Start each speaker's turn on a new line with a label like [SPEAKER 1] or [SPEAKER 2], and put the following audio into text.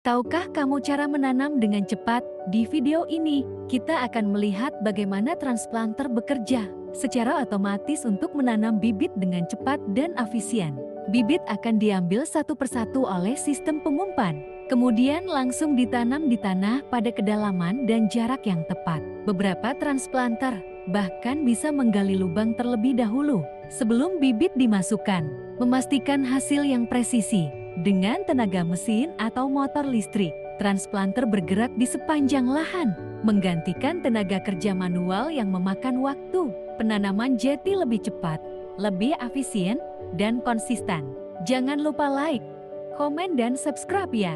[SPEAKER 1] Tahukah kamu cara menanam dengan cepat? Di video ini, kita akan melihat bagaimana transplanter bekerja secara otomatis untuk menanam bibit dengan cepat dan efisien. Bibit akan diambil satu persatu oleh sistem pengumpan, kemudian langsung ditanam di tanah pada kedalaman dan jarak yang tepat. Beberapa transplanter bahkan bisa menggali lubang terlebih dahulu sebelum bibit dimasukkan, memastikan hasil yang presisi. Dengan tenaga mesin atau motor listrik, transplanter bergerak di sepanjang lahan, menggantikan tenaga kerja manual yang memakan waktu. Penanaman jadi lebih cepat, lebih efisien, dan konsisten. Jangan lupa like, komen, dan subscribe ya!